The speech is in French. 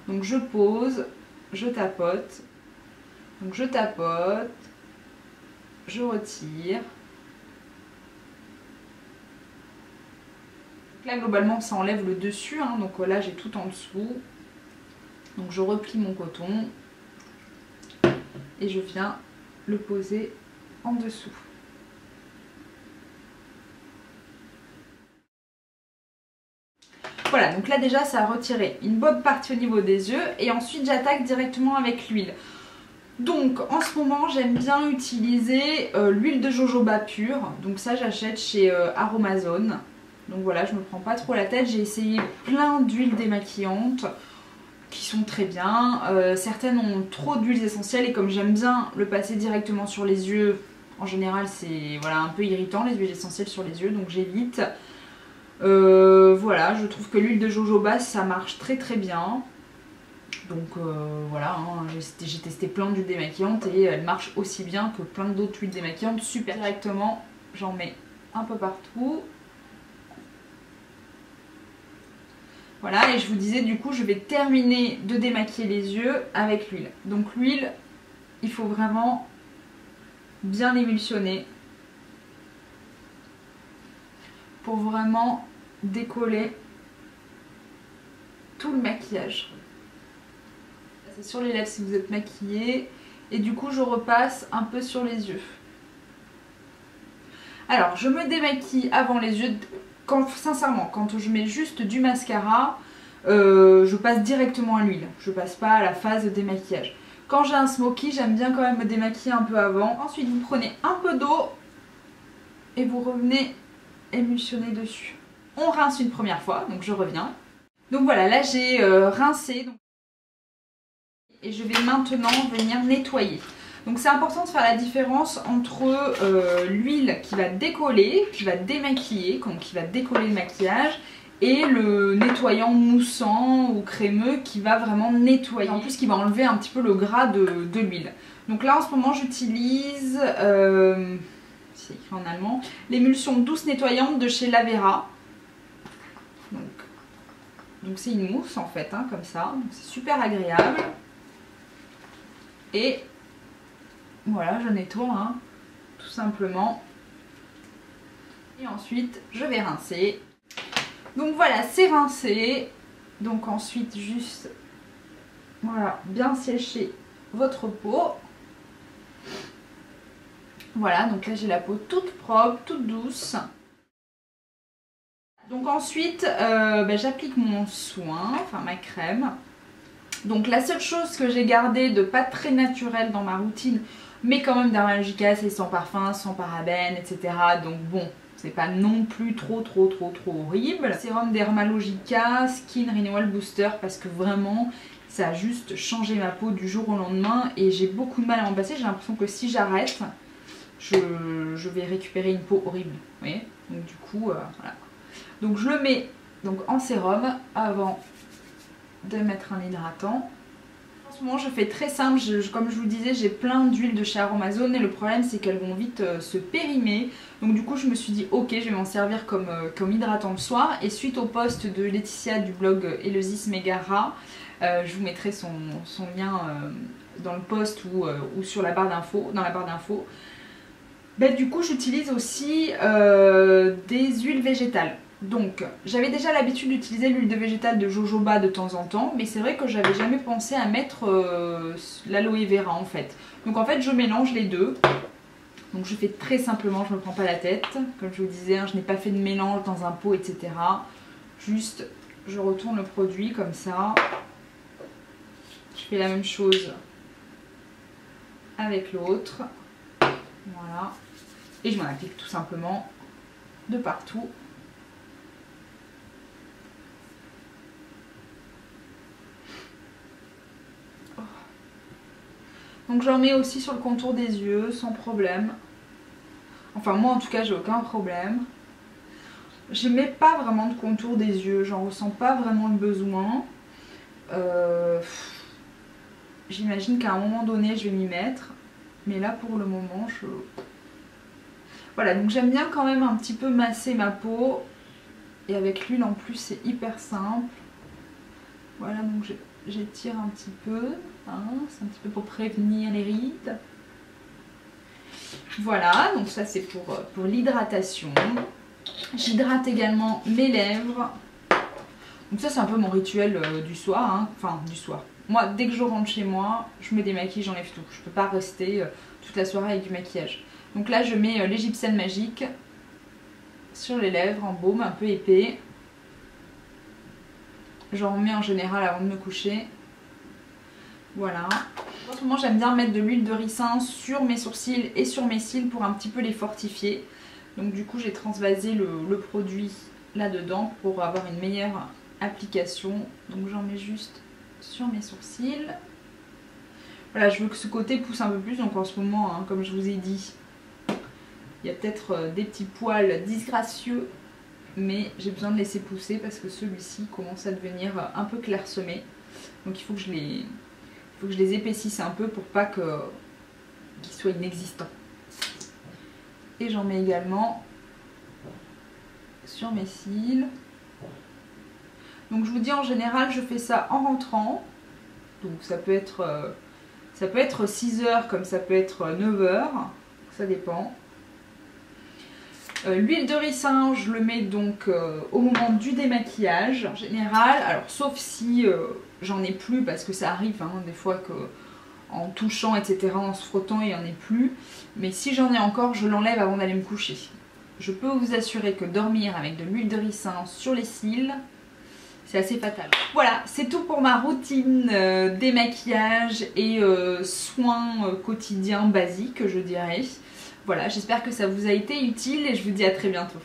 Donc je pose, je tapote, donc je tapote, je retire. Donc là globalement ça enlève le dessus, hein, donc là j'ai tout en dessous. Donc je replie mon coton et je viens le poser en dessous. Voilà, donc là déjà ça a retiré une bonne partie au niveau des yeux et ensuite j'attaque directement avec l'huile. Donc en ce moment j'aime bien utiliser l'huile de jojoba pure, donc ça j'achète chez Aromazone. Donc voilà, je me prends pas trop la tête, j'ai essayé plein d'huiles démaquillantes qui sont très bien. Certaines ont trop d'huiles essentielles et comme j'aime bien le passer directement sur les yeux, en général c'est voilà, un peu irritant les huiles essentielles sur les yeux, donc j'évite. Voilà, je trouve que l'huile de jojoba ça marche très très bien. Donc voilà, hein, j'ai testé plein d'huiles démaquillantes et elles marchent aussi bien que plein d'autres huiles démaquillantes. Super directement, j'en mets un peu partout. Voilà, et je vous disais du coup je vais terminer de démaquiller les yeux avec l'huile. Donc l'huile, il faut vraiment bien l'émulsionner pour vraiment décoller tout le maquillage. C'est sur les lèvres si vous êtes maquillé et du coup je repasse un peu sur les yeux. Alors je me démaquille avant les yeux. Sincèrement, quand je mets juste du mascara, je passe directement à l'huile. Je passe pas à la phase de démaquillage. Quand j'ai un smoky, j'aime bien quand même me démaquiller un peu avant. Ensuite, vous prenez un peu d'eau et vous revenez émulsionner dessus. On rince une première fois, donc je reviens. Donc voilà, là j'ai rincé. Et je vais maintenant venir nettoyer. Donc c'est important de faire la différence entre l'huile qui va décoller, qui va démaquiller, donc qui va décoller le maquillage, et le nettoyant moussant ou crémeux qui va vraiment nettoyer. En plus qui va enlever un petit peu le gras de l'huile. Donc là en ce moment j'utilise, c'est écrit en allemand, l'émulsion douce nettoyante de chez Lavera. Donc c'est une mousse en fait, hein, comme ça, c'est super agréable. Et voilà, je nettoie, hein, tout simplement. Et ensuite, je vais rincer. Donc voilà, c'est rincé. Donc ensuite, juste, voilà, bien sécher votre peau. Voilà, donc là, j'ai la peau toute propre, toute douce. Donc ensuite, j'applique mon soin, enfin ma crème. Donc la seule chose que j'ai gardé de pas très naturel dans ma routine, mais quand même Dermalogica, c'est sans parfum, sans parabènes, etc. Donc bon, c'est pas non plus trop horrible. Sérum Dermalogica Skin Renewal Booster parce que vraiment ça a juste changé ma peau du jour au lendemain et j'ai beaucoup de mal à m'en passer. J'ai l'impression que si j'arrête, je vais récupérer une peau horrible. Vous voyez, donc du coup, voilà. Donc je le mets donc en sérum avant de mettre un hydratant. En ce moment je fais très simple, comme je vous disais j'ai plein d'huiles de chez Aromazone et le problème c'est qu'elles vont vite se périmer. Donc du coup je me suis dit ok je vais m'en servir comme hydratant le soir. Et suite au post de Laetitia du blog Eleusis Megara, je vous mettrai son lien dans le post ou sur la barre d'infos, dans la barre d'infos. Du coup j'utilise aussi des huiles végétales. Donc j'avais déjà l'habitude d'utiliser l'huile de végétale de jojoba de temps en temps, mais c'est vrai que j'avais jamais pensé à mettre l'aloe vera en fait. Donc en fait je mélange les deux. Donc je fais très simplement, je me prends pas la tête. Comme je vous disais, hein, je n'ai pas fait de mélange dans un pot, etc. Juste je retourne le produit comme ça. Je fais la même chose avec l'autre. Voilà. Et je m'en applique tout simplement de partout. Donc j'en mets aussi sur le contour des yeux sans problème. Enfin moi en tout cas j'ai aucun problème. Je mets pas vraiment de contour des yeux, j'en ressens pas vraiment le besoin. J'imagine qu'à un moment donné je vais m'y mettre. Mais là pour le moment je... Voilà, donc j'aime bien quand même un petit peu masser ma peau. Et avec l'huile en plus c'est hyper simple. Voilà, donc j'étire un petit peu, hein, c'est un petit peu pour prévenir les rides. Voilà, donc ça c'est pour l'hydratation. J'hydrate également mes lèvres. Donc ça c'est un peu mon rituel du soir, hein. Enfin du soir. Moi dès que je rentre chez moi, je me démaquille, j'enlève tout. Je peux pas rester toute la soirée avec du maquillage. Donc là je mets l'Égyptienne magique sur les lèvres en baume un peu épais. J'en remets en général avant de me coucher. Voilà. En ce moment j'aime bien mettre de l'huile de ricin sur mes sourcils et sur mes cils pour un petit peu les fortifier. Donc du coup j'ai transvasé le produit là-dedans pour avoir une meilleure application. Donc j'en mets juste sur mes sourcils. Voilà, je veux que ce côté pousse un peu plus. Donc en ce moment, hein, comme je vous ai dit, il y a peut-être des petits poils disgracieux. Mais j'ai besoin de laisser pousser parce que celui-ci commence à devenir un peu clairsemé. Donc il faut que je les épaississe un peu pour pas qu'ils soient inexistants. Et j'en mets également sur mes cils. Donc je vous dis en général je fais ça en rentrant. Donc ça peut être 6 heures comme ça peut être 9 heures. Ça dépend. L'huile de ricin je le mets donc au moment du démaquillage en général. Alors sauf si j'en ai plus parce que ça arrive hein, des fois que en touchant etc en se frottant il n'y en ait plus. Mais si j'en ai encore je l'enlève avant d'aller me coucher. Je peux vous assurer que dormir avec de l'huile de ricin sur les cils, c'est assez fatal. Voilà, c'est tout pour ma routine démaquillage et soins quotidiens basiques, je dirais. Voilà, j'espère que ça vous a été utile et je vous dis à très bientôt.